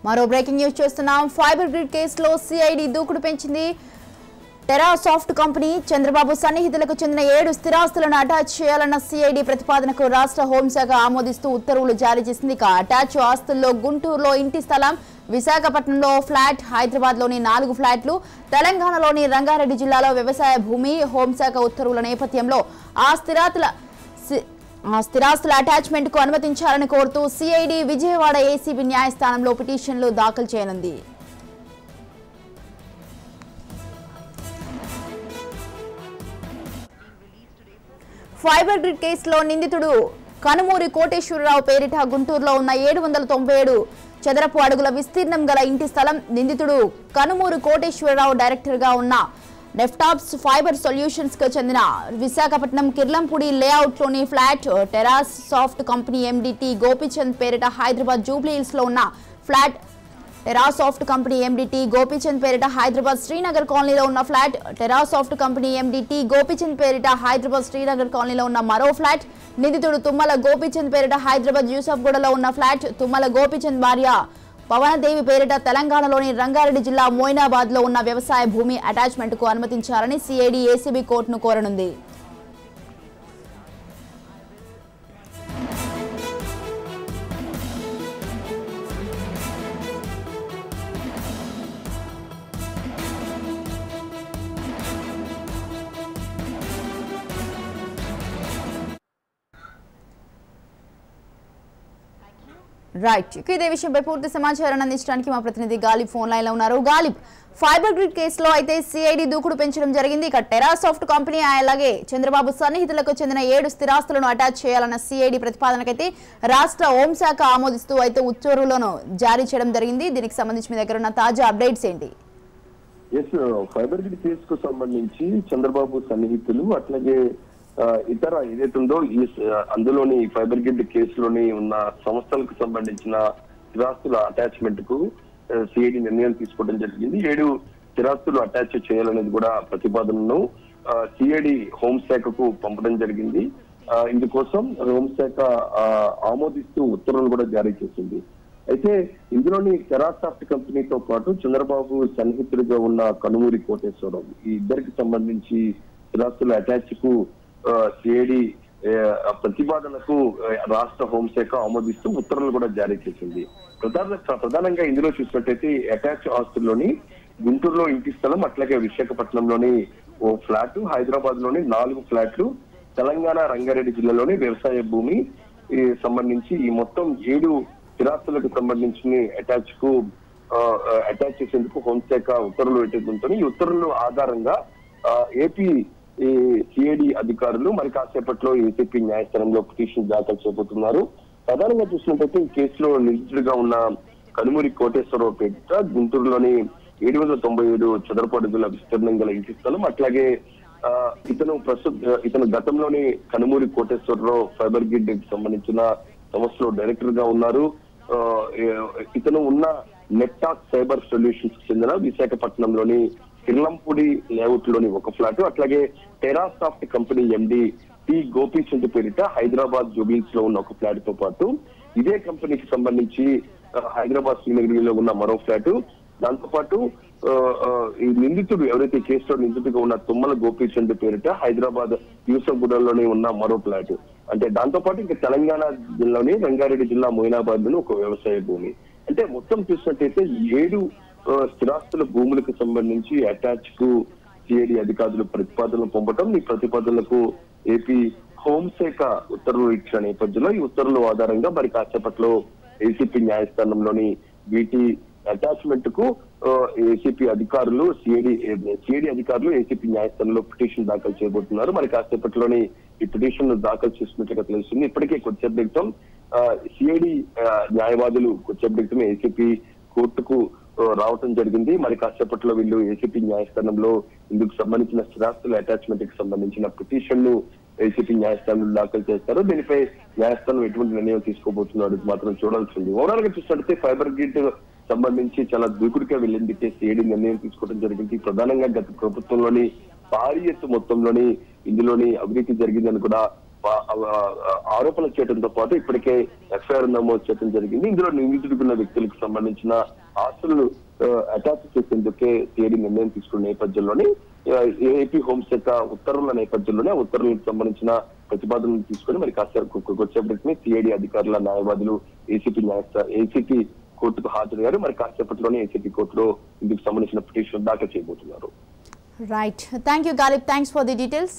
మరో breaking news చూస్తున్నాం. Fibre grid కేసులో సిఐడి దూకుడు పెంచింది. టెరాసాఫ్ట్ కంపెనీ చంద్రబాబు సన్నిహితులకు చెందిన 7 స్థిరాస్తులను అటాచ్ చేయాలన్న సిఐడి ప్రతిపాదనకు రాష్ట్ర హోంశాఖ ఆమోదిస్తూ ఉత్తర్వులు జారీ చేసింది. అటాచ్ ఆస్తుల్లో గుంటూరులో ఇంటి స్థలం, విశాఖపట్నంలో ఫ్లాట్, హైదరాబాద్లోని 4 ఫ్లాట్లు, తెలంగాణలోని రంగారెడ్డి జిల్లాలో వ్యవసాయ భూమి. హోంశాఖ ఉత్తర్వుల నేపథ్యంలో ఆ స్థిరాస్తుల అటాచ్మెంట్ కు అనుమతించాలని కోరుతూ సిఐడి విజయవాడ ఏసీబీ న్యాయస్థానంలో పిటిషన్లు దాఖలు చేయనుంది. ఫైబర్ గ్రిడ్ కేసులో నిందితుడు కనుమూరి కోటేశ్వరరావు పేరిట గుంటూరులో ఉన్న 797 చదరపు అడుగుల విస్తీర్ణం గల ఇంటి స్థలం, నిందితుడు కనుమూరి కోటేశ్వరరావు డైరెక్టర్ గా ఉన్న నెఫ్టాప్స్ ఫైబర్ సొల్యూషన్స్ కు చెందిన విశాఖపట్నం కిర్లంపూడి లేఅవుట్ లోని flat, Terasoft company MD T Gopichand పేరిట హైదరాబాద్ జూబ్లీ హిల్స్ లో ఉన్న flat, Terasoft company MD T Gopichand పేరిట హైదరాబాద్ శ్రీనగర్ కాలనీలో ఉన్న flat, Terasoft company MD T Gopichand పేరిట హైదరాబాద్ శ్రీనగర్ కాలనీలో ఉన్న మరో ఫ్లాట్, నిందితుడు తుమ్మల గోపీచంద్ పేరిట హైదరాబాద్ యూసఫ్గూడలో ఉన్న ఫ్లాట్, తుమ్మల గోపీచంద్ భార్య పవనదేవి పేరిట తెలంగాణలోని రంగారెడ్డి జిల్లా మోయినాబాద్ లో ఉన్న వ్యవసాయ భూమి అటాచ్మెంట్ కు అనుమతించాలని సిఐడి ఏసీబీ కోర్టును కోరనుంది. రైట్, ఇదే విషయంపై పూర్తి సమాచారాన్ని అందించడానికి మా ప్రతినిధి గాలిబ్ ఫోన్ లైన్ లో ఉన్నారు. గాలిబ్, ఫైబర్ గ్రిడ్ కేసులో అయితే సిఐడి దూకుడు పెంచడం జరిగింది. ఇక టెరాసాఫ్ట్ కంపెనీ అలాగే చంద్రబాబు సన్నిహితులకు చెందిన 7 స్థిరాస్తులను అటాచ్ చేయాలన్న సిఐడి ప్రతిపాదనకైతే రాష్ట్ర హోంశాఖ ఆమోదిస్తూ అయితే ఉత్తర్వులను జారీ చేయడం జరిగింది. దీనికి సంబంధించి మీ దగ్గర ఉన్న తాజా అప్డేట్స్ ఏంటి? ఫైబర్ గ్రిడ్ కేసుకు సంబంధించి చంద్రబాబు సన్నిహితులు అట్లాగే ఇతర ఏదైతుందో అందులోని ఫైబర్ గ్రిడ్ కేసులోని ఉన్న సంస్థలకు సంబంధించిన స్థిరాస్తుల అటాచ్మెంట్ కు సిఐడి నిర్ణయం తీసుకోవడం జరిగింది. 7 స్థిరాస్తులు అటాచ్ చేయాలనేది కూడా ప్రతిపాదనను సిఐడి హోంశాఖకు పంపడం జరిగింది. ఇందుకోసం హోంశాఖ ఆమోదిస్తూ ఉత్తర్వులు కూడా జారీ చేసింది. అయితే ఇందులోని టెరాసాఫ్ట్ కంపెనీతో పాటు చంద్రబాబు సన్నిహితుడిగా ఉన్న కనుమూరి కోటేశ్వరరావు, ఈ ఇద్దరికి సంబంధించి స్థిరాస్తుల అటాచ్ కు సిఐడి ప్రతిపాదనకు రాష్ట్ర హోంశాఖ ఆమోదిస్తూ ఉత్తర్వులు కూడా జారీ చేసింది. ప్రధానంగా ఇందులో చూసినట్టయితే అటాచ్ ఆస్తుల్లోని గుంటూరులో ఇంటి స్థలం, అట్లాగే విశాఖపట్నంలోని ఓ ఫ్లాట్, హైదరాబాద్ లోని 4 ఫ్లాట్లు, తెలంగాణ రంగారెడ్డి జిల్లాలోని వ్యవసాయ భూమి సంబంధించి ఈ మొత్తం 7 స్థిరాస్తులకు సంబంధించి అటాచ్ చేసేందుకు హోంశాఖ ఉత్తర్వులు పెట్టడంతో ఈ ఉత్తర్వుల ఆధారంగా ఏపీ సిఐడి అధికారులు మరి కాసేపట్లో ఏసీపీ న్యాయస్థానంలో పిటిషన్ దాఖలు చేయబోతున్నారు. ప్రధానంగా చూసినట్టయితే ఈ కేసులో నిందితుడిగా ఉన్న కనుమూరి కోటేశ్వరరావు పేరిట గుంటూరులోని 797 చదరపు అడుగుల విస్తీర్ణం గల ఇంటి స్థలం, అట్లాగే ఇతను గతంలోని కనుమూరి కోటేశ్వరరావు ఫైబర్ గ్రిడ్ కి సంబంధించిన సంస్థలో డైరెక్టర్ గా ఉన్నారు. ఇతను ఉన్న నెఫ్టాప్స్ ఫైబర్ సొల్యూషన్స్ కి చెందిన విశాఖపట్నంలోని కిర్లంపూడి లేఅవుట్ లోని ఒక ఫ్లాట్, అట్లాగే Terasoft company MD T Gopichand పేరిట హైదరాబాద్ జూబ్లీహిల్స్ లో ఉన్న ఒక ఫ్లాట్ తో పాటు ఇదే కంపెనీకి సంబంధించి హైదరాబాద్ శ్రీనగర్లో ఉన్న మరో ఫ్లాట్, దాంతో పాటు ఈ నిందితుడు ఎవరైతే కేసులో నిందితుడిగా ఉన్న తుమ్మల గోపీచంద్ పేరిట హైదరాబాద్ యూసఫ్గూడలోనే ఉన్న మరో ఫ్లాట్, అంటే దాంతో పాటు ఇంకా తెలంగాణ జిల్లాలోని రంగారెడ్డి జిల్లా మోయినాబాద్ లోని ఒక వ్యవసాయ భూమి. అంటే మొత్తం చూసినట్టయితే 7 స్థిరాస్తుల భూములకు సంబంధించి అటాచ్ కు సిఐడి అధికారులు ప్రతిపాదనలు పంపడం, ఈ ప్రతిపాదనలకు ఏపీ హోంశాఖ ఉత్తర్వులు ఇచ్చిన నేపథ్యంలో ఈ ఉత్తర్వుల ఆధారంగా మరి కాసేపట్లో ఏసీపీ న్యాయస్థానంలోని వీటి అటాచ్మెంట్ కు ఏసీపీ అధికారులు సిఐడి అధికారులు ఏసీపీ న్యాయస్థానంలో పిటిషన్ దాఖలు చేయబోతున్నారు. మరి కాసేపట్లోని ఈ పిటిషన్ దాఖలు చేస్తున్నట్టుగా తెలుస్తుంది. ఇప్పటికే కొద్దిసేపు క్రితం సిఐడి న్యాయవాదులు కొద్దిసేపు క్రితం ఏసీపీ కోర్టుకు రావటం జరిగింది. మరి కాసేపట్లో వీళ్ళు ఏసీపీ న్యాయస్థానంలో ఇందుకు సంబంధించిన స్థిరాస్తుల అటాచ్మెంట్ కి సంబంధించిన పిటిషన్ ను ఏసీపీ న్యాయస్థానంలో దాఖలు చేస్తారు. దీనిపై న్యాయస్థానం ఎటువంటి నిర్ణయం తీసుకోబోతున్నాడు మాత్రం చూడాల్సింది. ఓవరాల్ గా చూసినట్లయితే ఫైబర్ గ్రిడ్ సంబంధించి చాలా దూకుడుగా వెళ్ళింది సిఐడి నిర్ణయం తీసుకోవడం జరిగింది. ప్రధానంగా గత ప్రభుత్వంలోని భారీ ఎత్తు మొత్తంలోని ఇందులోని అవినీతి జరిగిందని కూడా ఆరోపణలు చేయడంతో పాటు ఇప్పటికే ఎఫ్ఐఆర్ నమోదు చేయడం జరిగింది. ఇందులో నిందితుడుకున్న వ్యక్తులకు సంబంధించిన ఆస్తులను అటాచ్ చేసేందుకే సిఐడి నిర్ణయం తీసుకున్న నేపథ్యంలోనే ఏపీ హోంశాఖ ఉత్తర్వుల నేపథ్యంలోనే ఉత్తర్వులకు సంబంధించిన ప్రతిపాదనలు తీసుకుని మరి కాసేపటికి సిఐడి అధికారుల న్యాయవాదులు ఏసీపీ కోర్టుకు హాజరయ్యారు. మరి కాసేపట్లోనే ఏసీపీ కోర్టులో ఇందుకు సంబంధించిన పిటిషన్ దాఖలు చేయబోతున్నారు. Right, thank you Ghalib, thanks for the details.